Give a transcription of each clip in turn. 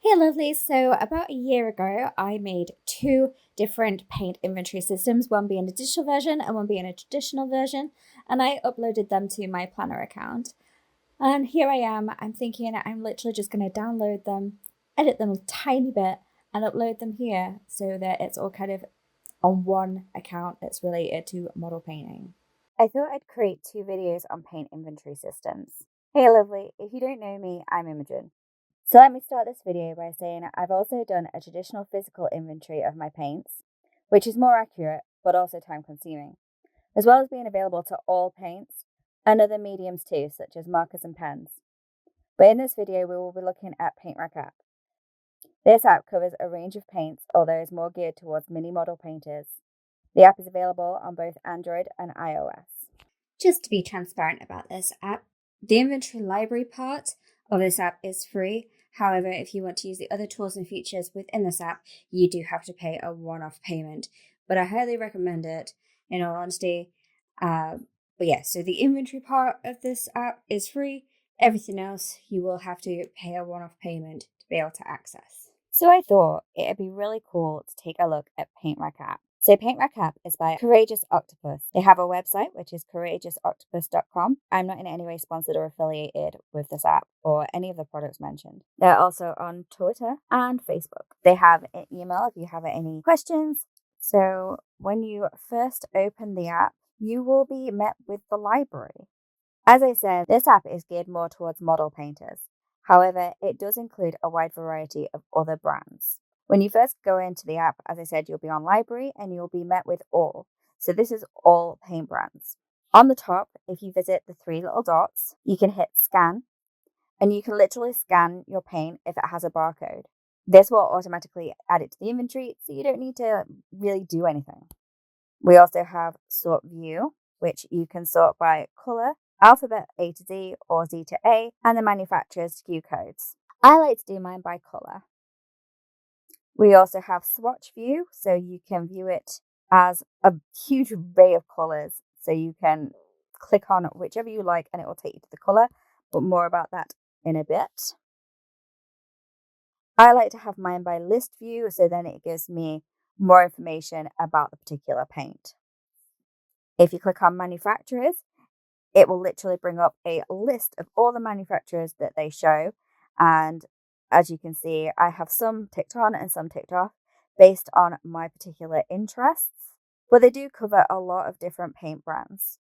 Hey lovelies, so about a year ago I made two different paint inventory systems, one being a digital version and one being a traditional version, and I uploaded them to my planner account. And here I am, I'm thinking I'm literally just going to download them, edit them a tiny bit, and upload them here so that it's all kind of on one account that's related to model painting. I thought I'd create two videos on paint inventory systems. Hey lovely, if you don't know me, I'm Imogen. So let me start this video by saying I've also done a traditional physical inventory of my paints, which is more accurate but also time consuming, as well as being available to all paints and other mediums too, such as markers and pens. But in this video, we will be looking at PaintRack app. This app covers a range of paints, although is more geared towards mini model painters. The app is available on both Android and iOS. Just to be transparent about this app, the inventory library part of this app is free. However, if you want to use the other tools and features within this app, you do have to pay a one-off payment. But I highly recommend it, in all honesty. But yeah, so the inventory part of this app is free. Everything else, you will have to pay a one-off payment to be able to access. So I thought it'd be really cool to take a look at PaintRack app. So PaintRack app is by Courageous Octopus. They have a website, which is courageousoctopus.com. I'm not in any way sponsored or affiliated with this app or any of the products mentioned. They're also on Twitter and Facebook. They have an email if you have any questions. So when you first open the app, you will be met with the library. As I said, this app is geared more towards model painters. However, it does include a wide variety of other brands. When you first go into the app, as I said, you'll be on library and you'll be met with all. So this is all paint brands. On the top, if you visit the three little dots, you can hit scan and you can literally scan your paint if it has a barcode. This will automatically add it to the inventory, so you don't need to really do anything. We also have sort view, which you can sort by color, alphabet A to Z or Z to A, and the manufacturer's SKU codes. I like to do mine by color. We also have swatch view, so you can view it as a huge array of colors. So you can click on whichever you like and it will take you to the color, but more about that in a bit. I like to have mine by list view, so then it gives me more information about the particular paint. If you click on manufacturers, it will literally bring up a list of all the manufacturers that they show. And as you can see, I have some ticked on and some ticked off based on my particular interests. But they do cover a lot of different paint brands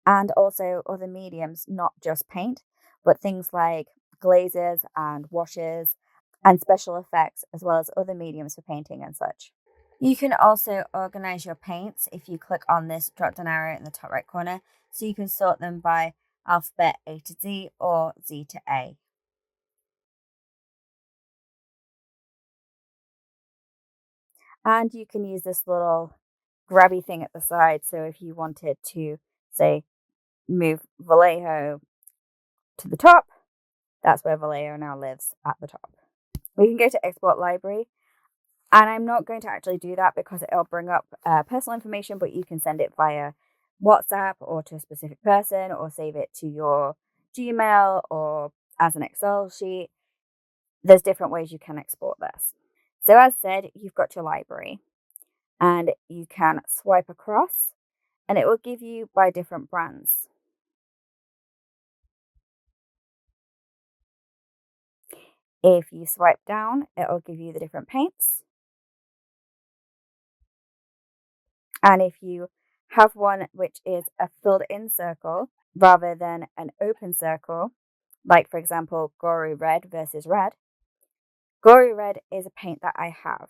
and also other mediums, not just paint, but things like glazes and washes and special effects, as well as other mediums for painting and such. You can also organize your paints if you click on this drop down arrow in the top right corner, so you can sort them by alphabet A to Z or Z to A. And you can use this little grabby thing at the side, so if you wanted to, say, move Vallejo to the top, that's where Vallejo now lives, at the top. We can go to export library, and I'm not going to actually do that because it'll bring up personal information, but you can send it via WhatsApp or to a specific person, or save it to your Gmail or as an Excel sheet. There's different ways you can export this. So as said, you've got your library and you can swipe across and it will give you by different brands. If you swipe down, it will give you the different paints. And if you have one which is a filled in circle rather than an open circle, like for example, Gory Red versus Red. Gory Red is a paint that I have.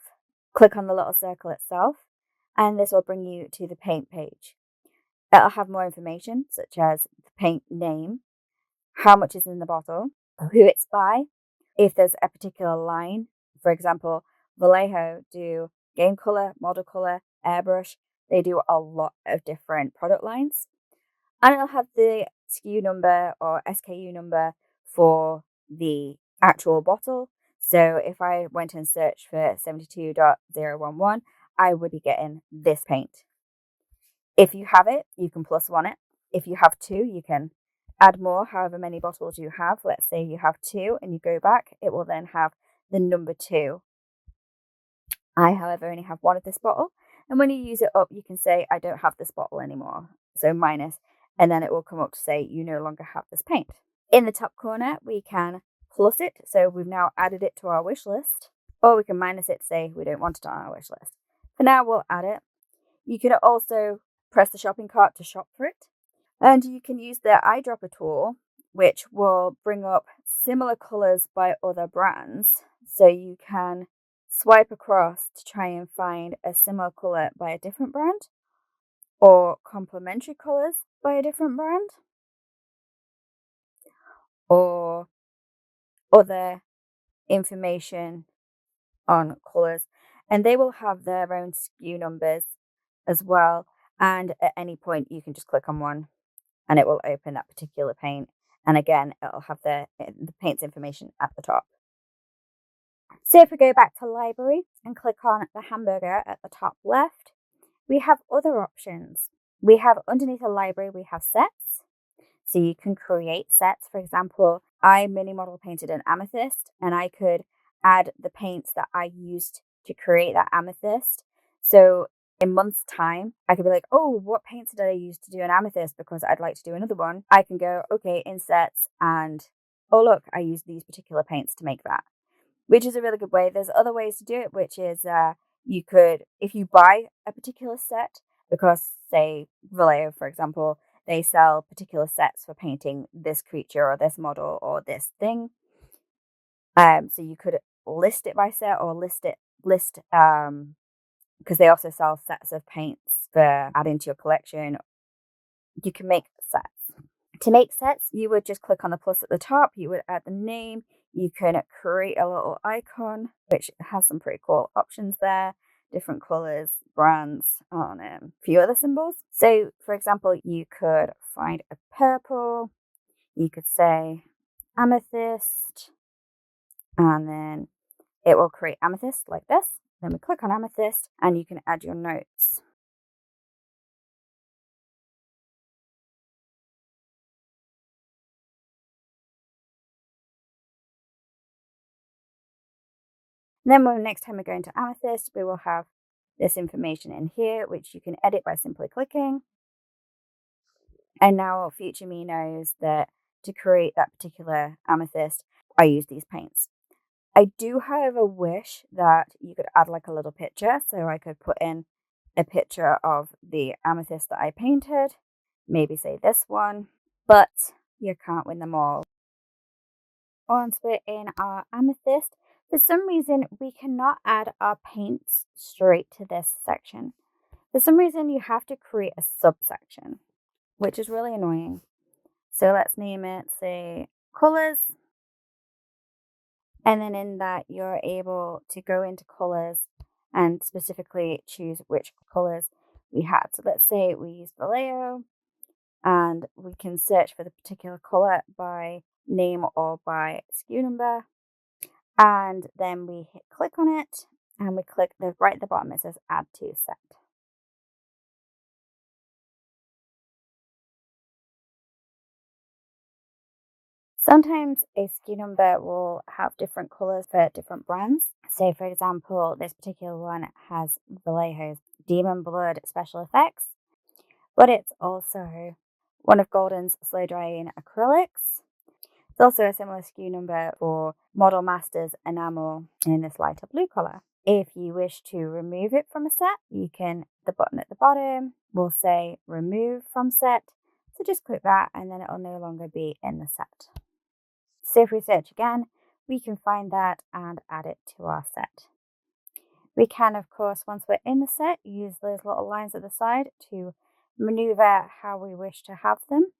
Click on the little circle itself, and this will bring you to the paint page. It'll have more information, such as the paint name, how much is in the bottle, who it's by, if there's a particular line. For example, Vallejo do game color, model color, airbrush. They do a lot of different product lines. And it'll have the SKU number or SKU number for the actual bottle. So if I went and searched for 72.011, I would be getting this paint. If you have it, you can +1 it. If you have two, you can add more, however many bottles you have. Let's say you have two and you go back, it will then have the number 2. I, however, only have one of this bottle. And when you use it up, you can say, I don't have this bottle anymore. So minus, and then it will come up to say, you no longer have this paint. In the top corner, we can plus it. So we've now added it to our wish list. Or we can minus it to say we don't want it on our wish list. For now, we'll add it. You can also press the shopping cart to shop for it. And you can use the eyedropper tool, which will bring up similar colors by other brands. So you can swipe across to try and find a similar color by a different brand, or complementary colors by a different brand, or other information on colors. And they will have their own SKU numbers as well. And at any point, you can just click on one and it will open that particular paint. And again, it'll have the paint's information at the top. So if we go back to library and click on the hamburger at the top left, we have other options. We have underneath the library, we have sets. So you can create sets. For example, I mini model painted an amethyst and I could add the paints that I used to create that amethyst. So in months' time, I could be like, oh, what paints did I use to do an amethyst? Because I'd like to do another one. I can go, okay, in sets, and oh, look, I used these particular paints to make that, which is a really good way. There's other ways to do it, which is you could, if you buy a particular set, because say Vallejo, for example, they sell particular sets for painting this creature or this model or this thing. So you could list it by set or list because they also sell sets of paints for adding to your collection. You can make sets. To make sets, you would just click on the plus at the top. You would add the name. You can create a little icon, which has some pretty cool options there. Different colors, brands, on a few other symbols. So, for example, you could find a purple. You could say amethyst, and then it will create amethyst like this. Then we click on amethyst, and you can add your notes. Then next time we go into amethyst, we will have this information in here, which you can edit by simply clicking. And now future me knows that to create that particular amethyst, I use these paints. I do, however, wish that you could add like a little picture. So I could put in a picture of the amethyst that I painted, maybe say this one, but you can't win them all. Once we're in our amethyst, for some reason, we cannot add our paints straight to this section. For some reason, you have to create a subsection, which is really annoying. So let's name it, say, colors. And then in that, you're able to go into colors and specifically choose which colors we had. So let's say we use Vallejo, and we can search for the particular color by name or by SKU number. And then we click on it, and we click right at the bottom, it says add to set. Sometimes a SKU number will have different colors for different brands. Say, for example, this particular one has Vallejo's Demon Blood special effects, but it's also one of Golden's slow drying acrylics. It's also a similar SKU number for Model Masters enamel in this lighter blue color. If you wish to remove it from a set, the button at the bottom will say remove from set. So just click that and then it will no longer be in the set. So if we search again, we can find that and add it to our set. We can, of course, once we're in the set, use those little lines at the side to maneuver how we wish to have them.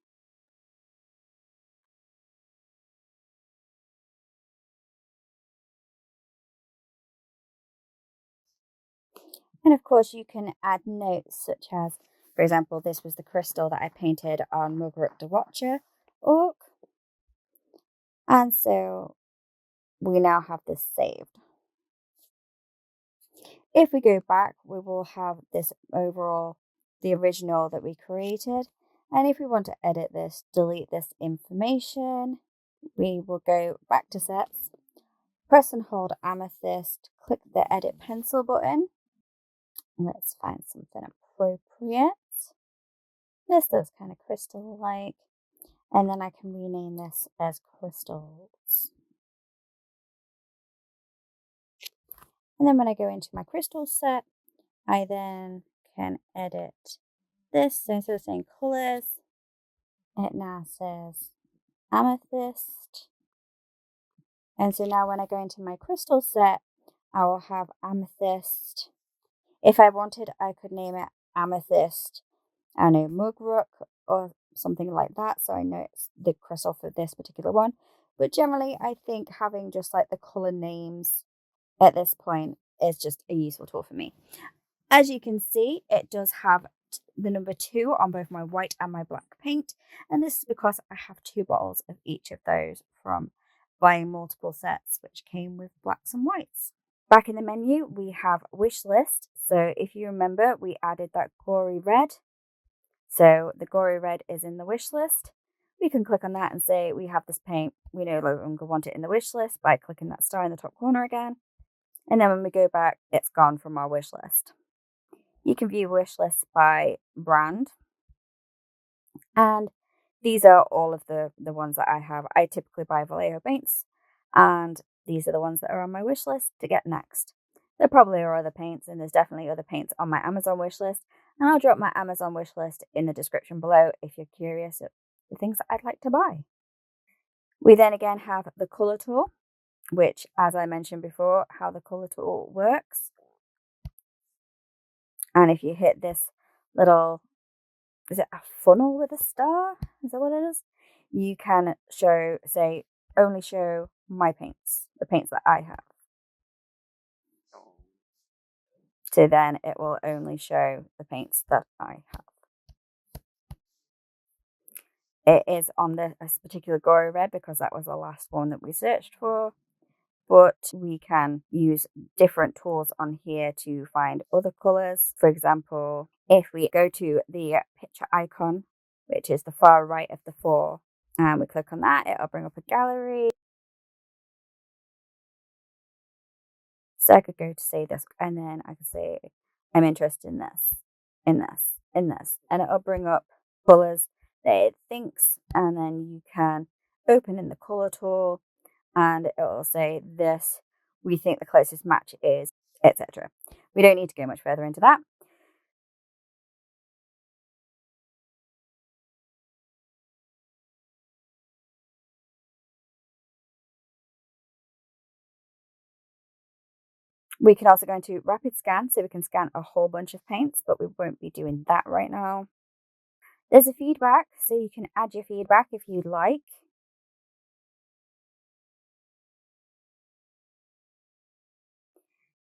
And of course, you can add notes such as, for example, this was the crystal that I painted on Mugrup the Watcher Orc. And so we now have this saved. If we go back, we will have this overall, the original that we created. And if we want to edit this, delete this information, we will go back to sets, Press and hold amethyst, click the edit pencil button. Let's find something appropriate. This looks kind of crystal-like. And then I can rename this as crystals. And then when I go into my crystal set, I then can edit this. So instead of saying colors, it now says amethyst. And so now when I go into my crystal set, I will have amethyst. If I wanted, I could name it amethyst, I don't know, mugrook or something like that. So I know it's the crystal for this particular one. But generally, I think having just like the color names at this point is just a useful tool for me. As you can see, it does have the number 2 on both my white and my black paint. And this is because I have 2 bottles of each of those from buying multiple sets, which came with blacks and whites. Back in the menu, we have wish list. So if you remember, we added that gory red. So the gory red is in the wish list. We can click on that and say we have this paint. We no longer want it in the wish list by clicking that star in the top corner again. And then when we go back, it's gone from our wish list. You can view wish lists by brand. And these are all of the ones that I have. I typically buy Vallejo paints. And these are the ones that are on my wish list to get next. There probably are other paints, and there's definitely other paints on my Amazon wish list. And I'll drop my Amazon wish list in the description below if you're curious of the things that I'd like to buy. We then again have the color tool, which, as I mentioned before, how the color tool works. And if you hit this little, is it a funnel with a star? Is that what it is? You can only show my paints, the paints that I have. So then it will only show the paints that I have. It is on this particular gory red because that was the last one that we searched for. But we can use different tools on here to find other colors. For example, if we go to the picture icon, which is the far right of the 4, and we click on that, it'll bring up a gallery. So I could go to say this, and then I could say, I'm interested in this, in this, in this. And it'll bring up colors that it thinks, and then you can open in the color tool, and it will say this, we think the closest match is, etc. We don't need to go much further into that. We can also go into rapid scan, so we can scan a whole bunch of paints, but we won't be doing that right now. There's a feedback, so you can add your feedback if you'd like.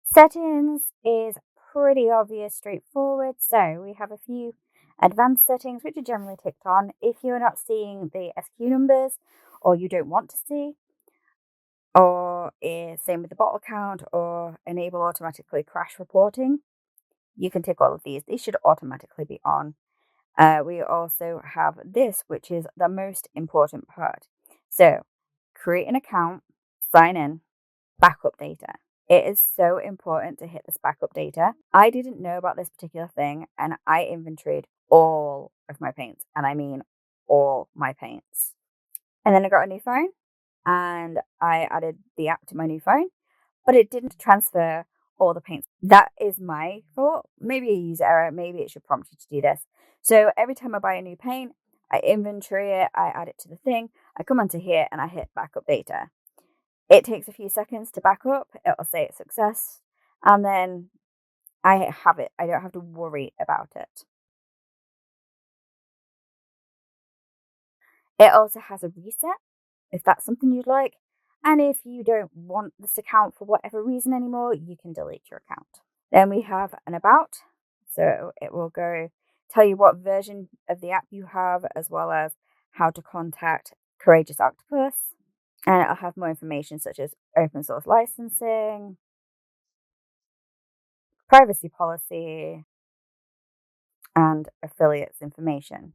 Settings is pretty obvious, straightforward. So we have a few advanced settings, which are generally ticked on. If you're not seeing the SQ numbers, or you don't want to see, or same with the bottle count, or enable automatically crash reporting, you can tick all of these. These should automatically be on. We also have this, which is the most important part. So create an account, sign in, backup data. It is so important to hit this backup data. I didn't know about this particular thing, and I inventoried all of my paints, and I mean all my paints. And then I got a new phone, and I added the app to my new phone, but it didn't transfer all the paints. That is my fault. Maybe a user error. Maybe it should prompt you to do this. So every time I buy a new paint, I inventory it, I add it to the thing, I come onto here, and I hit backup data. It takes a few seconds to back up. It'll say it's success. And then I have it. I don't have to worry about it. It also has a reset, if that's something you'd like. And if you don't want this account for whatever reason anymore, you can delete your account. Then we have an about. So it will tell you what version of the app you have, as well as how to contact Courageous Octopus. And it'll have more information such as open source licensing, privacy policy, and affiliates information.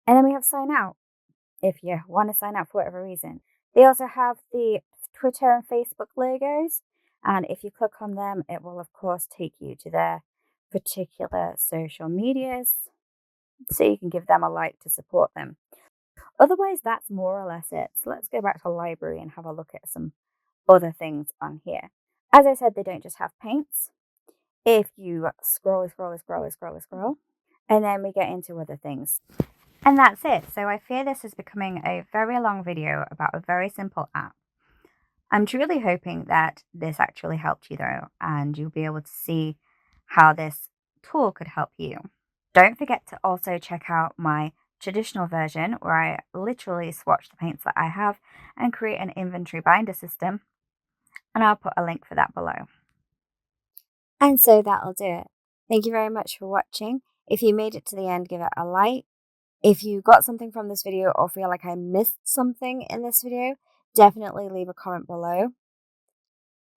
And then we have sign out, if you want to sign out for whatever reason. They also have the Twitter and Facebook logos. And if you click on them, it will, of course, take you to their particular social medias. So you can give them a like to support them. Otherwise, that's more or less it. So let's go back to library and have a look at some other things on here. As I said, they don't just have paints. If you scroll, and then we get into other things. And that's it. So I fear this is becoming a very long video about a very simple app. I'm truly hoping that this actually helped you though, and you'll be able to see how this tool could help you. Don't forget to also check out my traditional version where I literally swatch the paints that I have and create an inventory binder system. And I'll put a link for that below. And so that'll do it. Thank you very much for watching. If you made it to the end, give it a like. If you got something from this video or feel like I missed something in this video, definitely leave a comment below.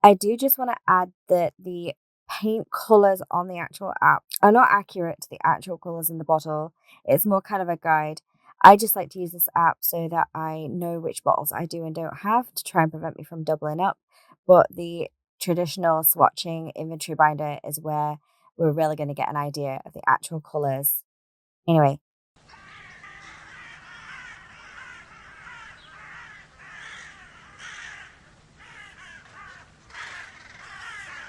I do just want to add that the paint colors on the actual app are not accurate to the actual colors in the bottle. It's more kind of a guide. I just like to use this app so that I know which bottles I do and don't have to try and prevent me from doubling up. But the traditional swatching inventory binder is where we're really going to get an idea of the actual colors. Anyway,